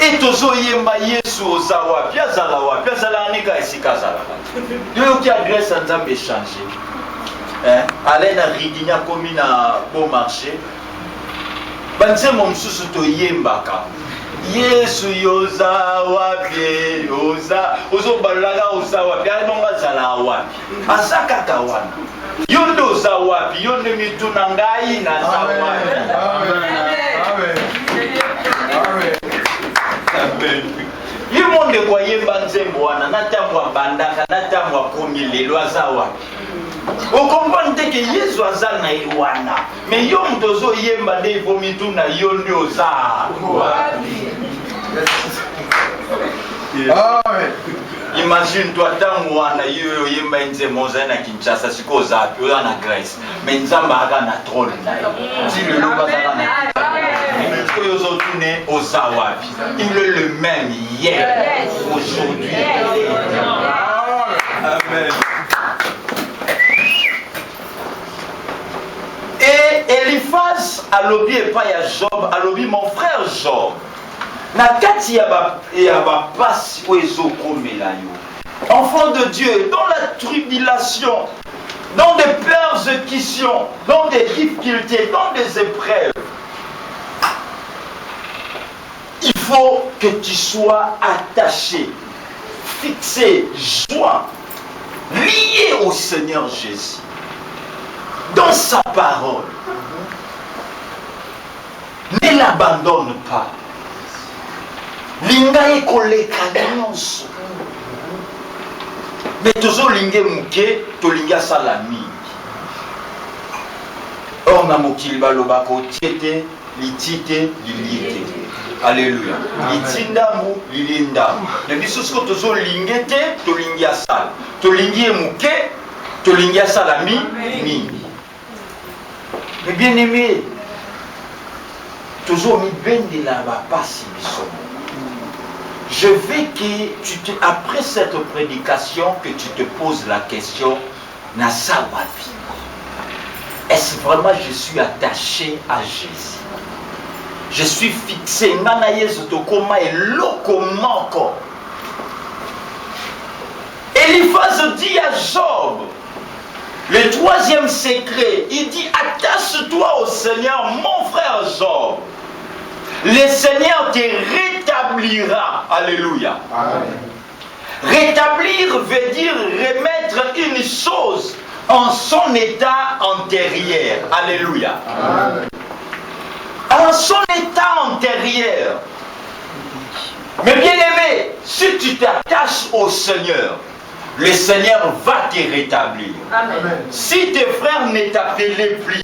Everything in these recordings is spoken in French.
Et tozo yemba Yesu ozawa pia zala anika esika zala. Yo qui adresse nzambe changer. Allez na riginya komi na bon marché. Banze momsusu to yembaka. Yesu yozawa pia ozobalanga ozawa pia nonga zala wapi. Asaka kawana. Yondo ozawa pia yonde mituna ngai na zawa. Ye monde kwa yemba nzembo wana natambwa bandaka natambwa komi lelo azawa. Okomprendre que Yesu azal na wana. Mais yo mtozo yemba de vomitu na yondi oza. Imagine toi tangu wana yo yemba nzembo za na Kinshasa siko za pio na Grèce. Mais nzamba aga na trône na. Ti le loba za na. Il est le même hier, aujourd'hui. Amen. Et Eliphaz a lobby et pas à Job, a lobby mon frère Job. Nakati yaba passe oezo komelayo. Enfant de Dieu, dans la tribulation, dans des persécutions, dans des difficultés, dans des épreuves. Il faut que tu sois attaché, fixé, joint, lié au Seigneur Jésus, dans sa parole. Ne l'abandonne pas. Linga ekole kanyonso. Mais toujours linga muke, to linga salami. Or na mokili balobako tiete, litite, liliete. Alléluia. Litindambu, lilindambu. Le bisosko tozo lingete, to lingia sal. To lingie muke, to lingia salami, mi. Mais bien aimé, toujours mi bende la bapasi bisomo. Je veux que après cette prédication, que tu te poses la question, Nasa wapi. Est-ce vraiment je suis attaché à Jésus? Je suis fixé. Eliphaz dit à Job, le troisième secret, il dit attache-toi au Seigneur, mon frère Job. Le Seigneur te rétablira. Alléluia. Amen. Rétablir veut dire remettre une chose en son état antérieur. Alléluia. Amen. En son état antérieur. Mais bien aimé, si tu t'attaches au Seigneur, le Seigneur va te rétablir. Amen. Si tes frères ne t'appelaient plus,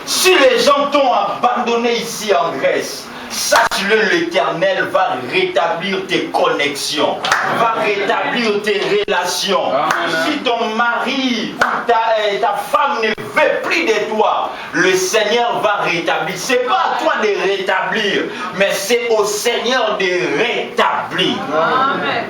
si les gens t'ont abandonné ici en Grèce, sache-le, l'Éternel va rétablir tes connexions, va rétablir tes relations. Si ton mari ou ta femme ne veut plus de toi, le Seigneur va rétablir. Ce n'est pas à toi de rétablir, mais c'est au Seigneur de rétablir. Amen.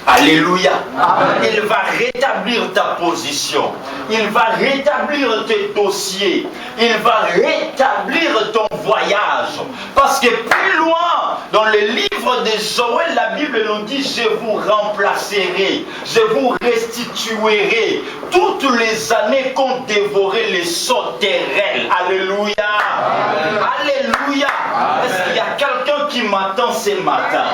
Alléluia. Amen. Il va rétablir ta position. Il va rétablir tes dossiers. Il va rétablir ton voyage. Parce que plus loin, dans le livre de Joël, la Bible nous dit, je vous remplacerai, je vous restituerai toutes les années qu'ont dévoré les sauterelles. Alléluia. Amen. Alléluia. Est-ce qu'il y a quelqu'un qui m'attend ce matin?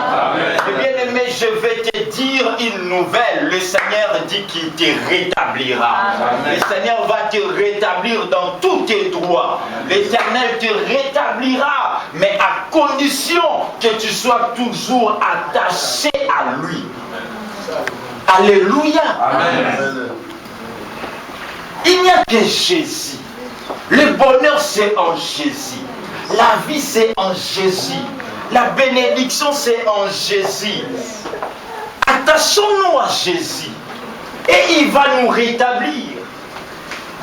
Bien aimé, je vais te dire une nouvelle. Le Seigneur dit qu'il te rétablira. Amen. Le Seigneur va te rétablir dans tous tes droits. L'Éternel te rétablira, mais à condition que tu sois toujours attaché à lui. Alléluia. Amen. Il n'y a que Jésus. Le bonheur c'est en Jésus. La vie c'est en Jésus. La bénédiction c'est en Jésus. Attachons-nous à Jésus et il va nous rétablir.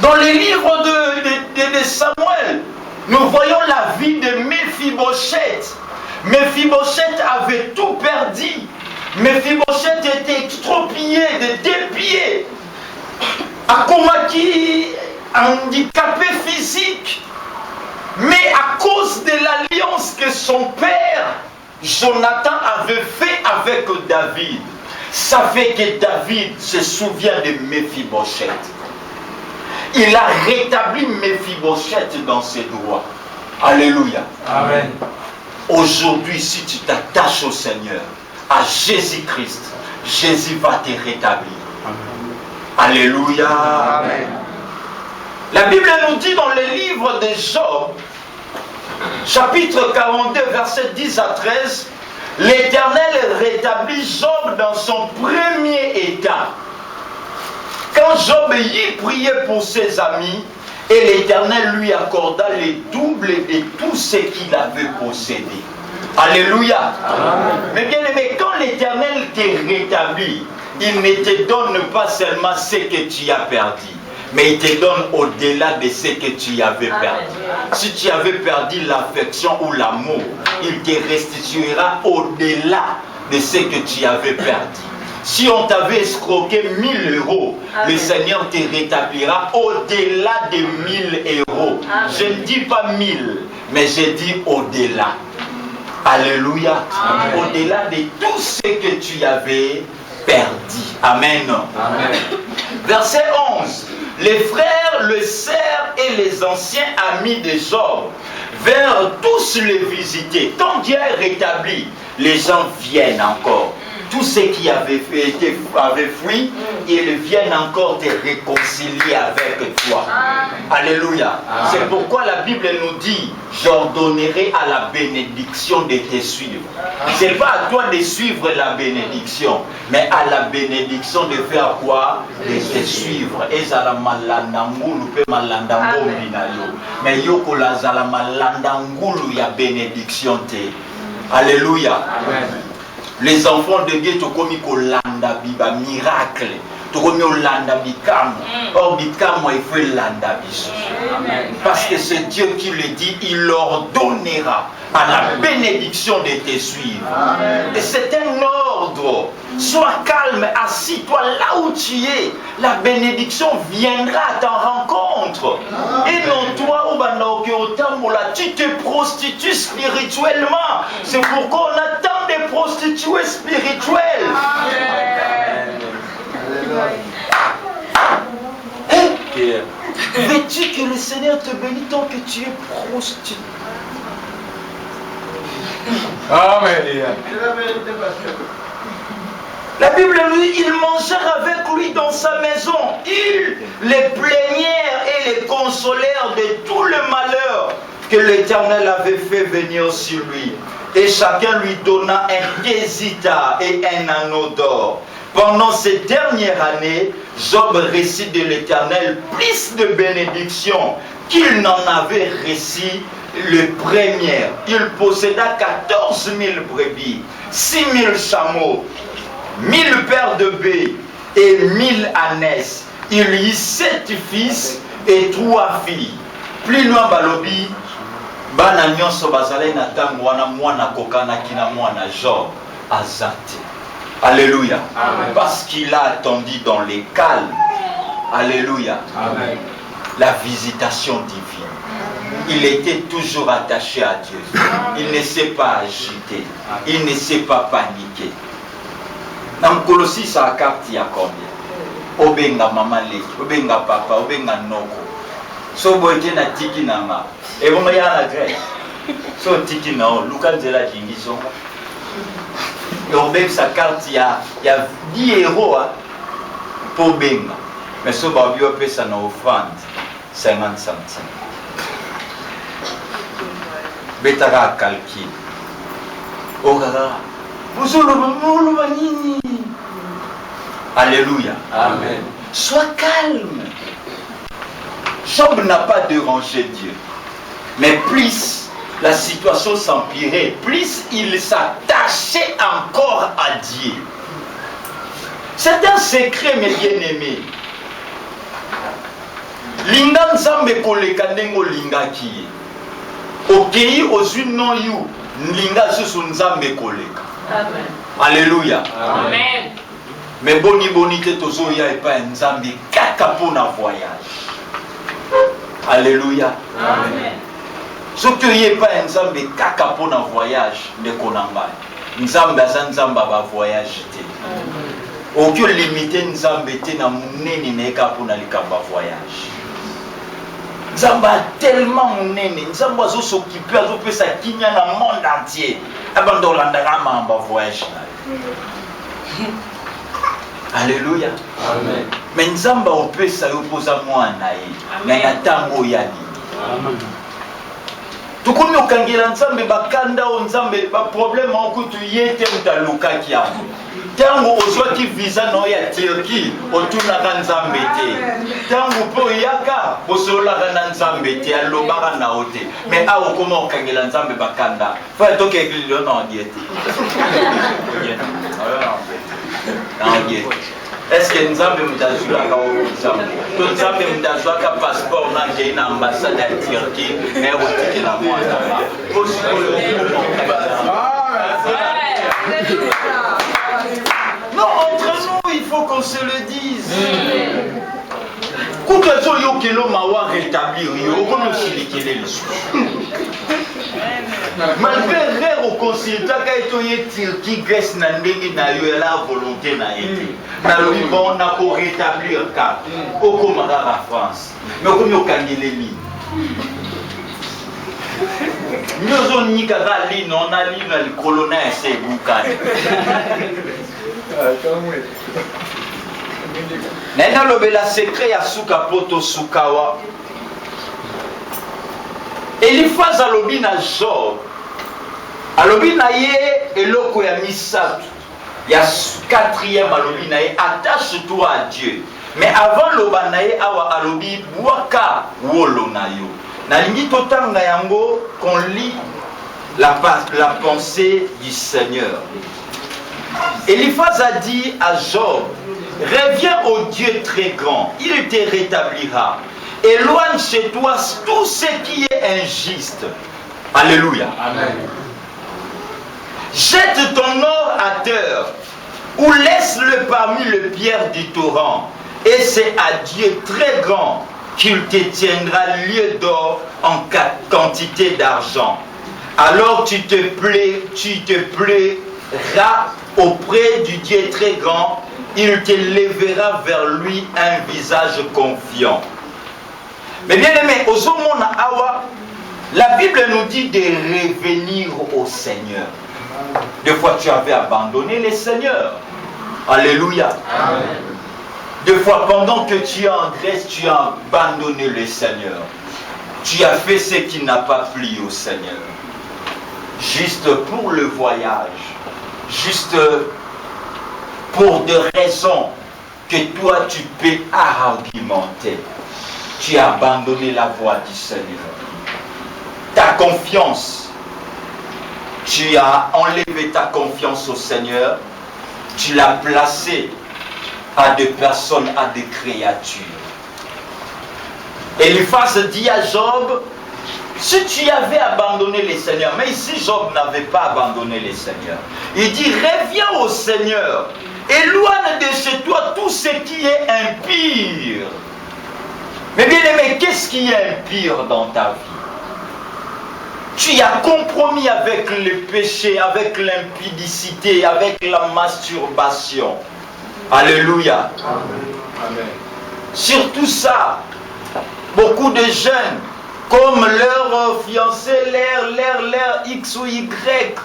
Dans les livres de Samuel, nous voyons la vie de Mephibosheth. Mephibosheth avait tout perdu. Mephibosheth était extropié, dépié. Akomaki, handicapé physique. Mais à cause de l'alliance que son père Jonathan avait fait avec David, ça fait que David se souvient de Méphibosheth. Il a rétabli Méphibosheth dans ses droits. Alléluia. Amen. Aujourd'hui, si tu t'attaches au Seigneur, à Jésus-Christ, Jésus va te rétablir. Amen. Alléluia. Amen. La Bible nous dit dans le livre de Job, chapitre 42, versets 10 à 13, l'Éternel rétablit Job dans son premier état. Quand Job y priait pour ses amis, et l'Éternel lui accorda les doubles de tout ce qu'il avait possédé. Alléluia. Amen. Mais bien aimé, quand l'Éternel te rétablit, il ne te donne pas seulement ce que tu as perdu, mais il te donne au-delà de ce que tu avais perdu. Si tu avais perdu l'affection ou l'amour, il te restituera au-delà de ce que tu avais perdu. Si on t'avait escroqué 1000 euros, le Seigneur te rétablira au-delà de 1000 euros. Je ne dis pas 1000, mais je dis au-delà. Alléluia. Au-delà de tout ce que tu avais perdu. Amen. Amen. Verset 11. Les frères, le cerf et les anciens amis de Job vinrent tous le visiter. Quand Dieu est rétabli, les gens viennent encore. Tous ceux qui avaient fui, ils viennent encore te réconcilier avec toi. Alléluia. C'est pourquoi la Bible nous dit, j'ordonnerai à la bénédiction de te suivre. Ce n'est pas à toi de suivre la bénédiction, mais à la bénédiction de faire quoi? De te suivre. Et zala malanda ngulu pe malanda ngombi na yo. Mais yoko la zala malanda ngulu ya bénédiction te. Alléluia. Amen. Les enfants de Dieu, tokomi kolanda biba miracle, tokomi olanda bikamo. Or bikamo il faut landa biso. Parce que c'est Dieu qui le dit, il leur donnera à la bénédiction de te suivre. Amen. Et c'est un ordre. Sois calme, assis-toi là où tu es. La bénédiction viendra à ta rencontre. Amen. Et non toi, tu te prostitues spirituellement. C'est pourquoi on attend des prostituées spirituelles. Amen. Veux-tu que le Seigneur te bénisse tant que tu es prostituée? Amen. La Bible nous dit, ils mangèrent avec lui dans sa maison. Ils les plaignèrent et les consolèrent de tout le malheur que l'Éternel avait fait venir sur lui. Et chacun lui donna un désita et un anneau d'or. Pendant ces dernières années, Job reçut de l'Éternel plus de bénédictions qu'il n'en avait reçu le premier. Il posséda 14 000 brebis, 6 000 chameaux, 1000 paires de bœufs et 1000 ânesses. Il eut 7 fils et 3 filles. Plus loin balobi, bana nyonso bazalai na tango wana mwana kokanaki na mwana Job azate. Alléluia. Amen. Parce qu'il a attendu dans les calmes. Alléluia. Amen. La visitation divine. Il était toujours attaché à Dieu. Il ne s'est pas agité. Il ne s'est pas paniqué. Dans Colossi, ça carte il y a combien? Obenga maman leki, obenga papa, obenga noko. So boyete na tiki nanga. Et bon ya na grèce. So tiki na o, Lucas Zela jingiso. Et obenga sa carte il y a 10 euros pour benga. Mais so babio pe ça na offrande 50 centimes. Betara calcul. Ogara. Alléluia. Amen. Sois calme. Job n'a pas dérangé Dieu. Mais plus la situation s'empirait, plus il s'attachait encore à Dieu. C'est un secret, mes bien-aimés. Linga nzambe koleka ndengo linga ki. Okei ozwi no yu linga susu nzambe koleka. Amen. Alléluia. Amen. Mais boni te tozo ya epa nzambe kaka pona voyage. Alléluia. Amen. Ce que y pas un Nzambe kaka pour un voyage de Konamba. Nzambe Nzambe va voyage. Aucun limité Nzambe te na munene neka pour na likamba voyage. Nzambe tellement munene, Nzambe azo s'occuper azo pesa kinya na monde entier. Abando landanga mamba voyage. Alléluia. Amen. Mais Nzambe opesa yo poza mwana ye. Na yatango ya ni. Amen. Tukumi okangela Nzambe bakanda o Nzambe ba problème okutu yete mutaluka kia. Tango ozwaki visa no ya Turquie otunaka Nzambe te. Tango po yaka bosolaka na Nzambe te alobaka na ote. Mais awo koma okangela Nzambe bakanda. Fa toke ekililo na diete. Est-ce que Nzambe mutazulaka o Nzambe? To Nzambe mutazulaka passeport na nje na ambassade ya Turquie mais otike na mwana. Non, entre nous, il faut qu'on se le dise. Quand tu as dit mawa rétablir, malgré rare au consultat, quand tu as Turquie, Grèce, Nandégi, na yo la volonté na été. Na lo bon na ko rétablir ka. Au commandant la France. Mais comme yo kangeleli. Nous on n'y kaka li non na li na le colonel c'est boucan. Nena lobela secret ya suka poto sukawa. Eliphaz alobi na Job. Alobi na ye eloko ya misatu. Ya quatrième alobi na ye attache-toi à Dieu. Mais avant loba na ye awa alobi waka wolo na yo. Nalingi totanga yango qu'on lit la pensée du Seigneur. Eliphaz a dit à Job, reviens au Dieu très grand, il te rétablira. Éloigne chez toi tout ce qui est injuste. Alléluia. Amen. Jette ton or à terre ou laisse-le parmi les pierres du torrent. Et c'est à Dieu très grand qu'il te tiendra lieu d'or en quantité d'argent. Alors tu te plairas auprès du Dieu très grand, il te lèvera vers lui un visage confiant. Mais bien aimé, au Zomona Awa, la Bible nous dit de revenir au Seigneur. Des fois tu avais abandonné le Seigneur. Alléluia. Amen. Des fois pendant que tu es en Grèce, tu as abandonné le Seigneur. Tu as fait ce qui n'a pas plu au Seigneur. Juste pour le voyage. Juste pour des raisons que toi tu peux argumenter. Tu as abandonné la voie du Seigneur. Ta confiance, tu as enlevé ta confiance au Seigneur, tu l'as placée à des personnes, à des créatures. Eliphaz dit à Job, si tu avais abandonné le Seigneur, mais ici Job n'avait pas abandonné le Seigneur. Il dit, reviens au Seigneur, éloigne de chez toi tout ce qui est impur. Mais bien aimé, qu'est-ce qui est impur dans ta vie? Tu as compromis avec le péché, avec l'impudicité, avec la masturbation. Alléluia. Amen. Surtout ça, beaucoup de jeunes, comme leurs fiancés, leur X ou Y,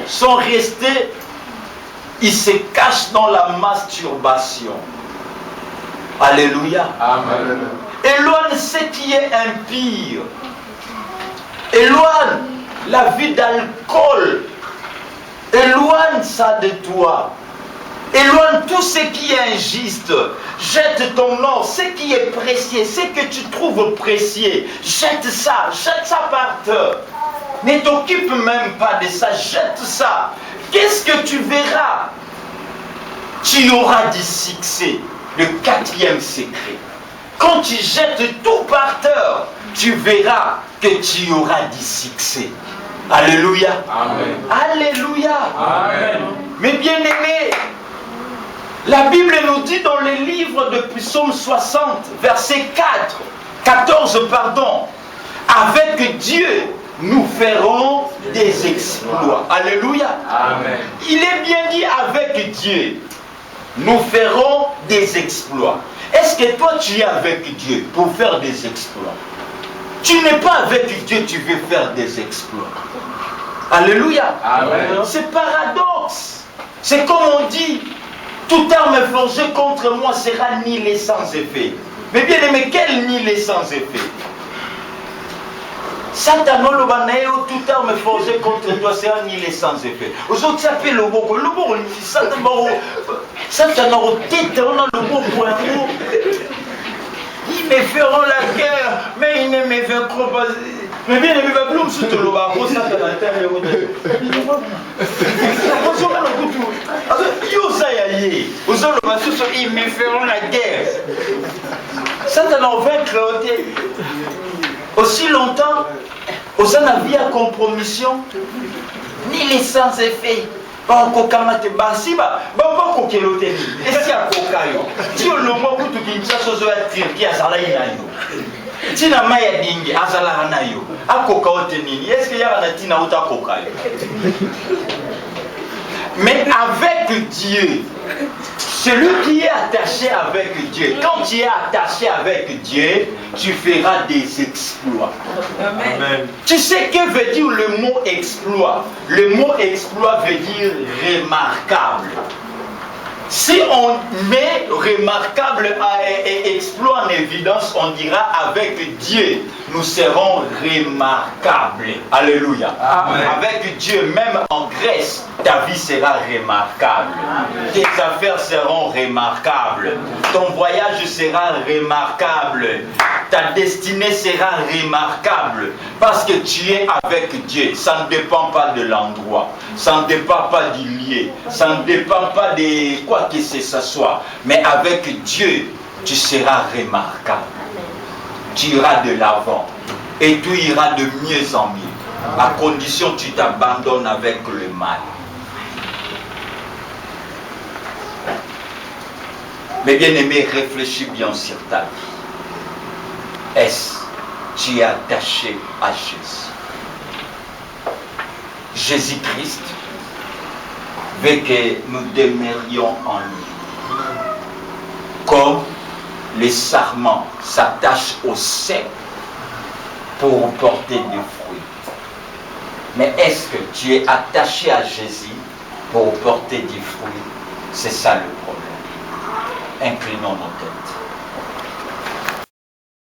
sont restés, ils se cachent dans la masturbation. Alléluia. Amen. Éloigne ce qui est impur. Éloigne la vie d'alcool. Éloigne ça de toi. Éloigne tout ce qui est injuste. Jette ton or, ce qui est précieux, ce que tu trouves précieux. Jette ça par terre. Ne t'occupe même pas de ça, jette ça. Qu'est-ce que tu verras? Tu auras du succès. Le quatrième secret. Quand tu jettes tout par terre, tu verras que tu auras du succès. Alléluia. Amen. Alléluia. Amen. Mais bien aimé, la Bible nous dit dans le livre de Psaume 60, verset 14, avec Dieu, nous ferons des exploits. Alléluia. Amen. Il est bien dit avec Dieu, nous ferons des exploits. Est-ce que toi tu es avec Dieu pour faire des exploits? Tu n'es pas avec Dieu, tu veux faire des exploits. Alléluia. Amen. C'est paradoxe. C'est comme on dit, toute arme forgée contre moi sera nulle et sans effet. Mais bien aimé, quel nul est sans effet? Satan le banayo, toute arme forgée contre toi sera nulle et sans effet. Aux autres s'appelle le bobo. Le bobo, Satan a tête, on a le bobo. Ils me feront la guerre, mais ils ne me vaincront pas. Mais bien aimé, Bloom sous le bas, pour Satan à terre. Ils me feront la guerre. Satan a vaincre aussi longtemps, aux vie à compromission, ni les sans effet. Ba kokamate basiba ba kokelote ni esi akokayo ti olombo kutu kinshasa zo ya Turquie azala inayo tina maya dingi azala nayo akoka ote nini est-ce que yara na tina uta kokayo? Mais avec Dieu, celui qui est attaché avec Dieu, quand tu es attaché avec Dieu, tu feras des exploits. Amen. Tu sais que veut dire le mot exploit? Le mot exploit veut dire remarquable. Si on met remarquable et exploit en évidence, on dira avec Dieu, nous serons remarquables. Alléluia. Amen. Avec Dieu, même en Grèce, ta vie sera remarquable. Tes affaires seront remarquables. Ton voyage sera remarquable. Ta destinée sera remarquable. Parce que tu es avec Dieu. Ça ne dépend pas de l'endroit. Ça ne dépend pas du lieu. Ça ne dépend pas de quoi que ce soit. Mais avec Dieu, tu seras remarquable. Tu iras de l'avant. Et tout ira de mieux en mieux. À condition que tu t'abandonnes avec le mal. Mais bien aimé, réfléchis bien sur ta vie. Est-ce que tu es attaché à Jésus? Jésus-Christ veut que nous demeurions en lui. Comme les sarments s'attachent au sec pour porter des fruits. Mais est-ce que tu es attaché à Jésus pour porter des fruits? C'est ça le problème. Inclinons nos têtes.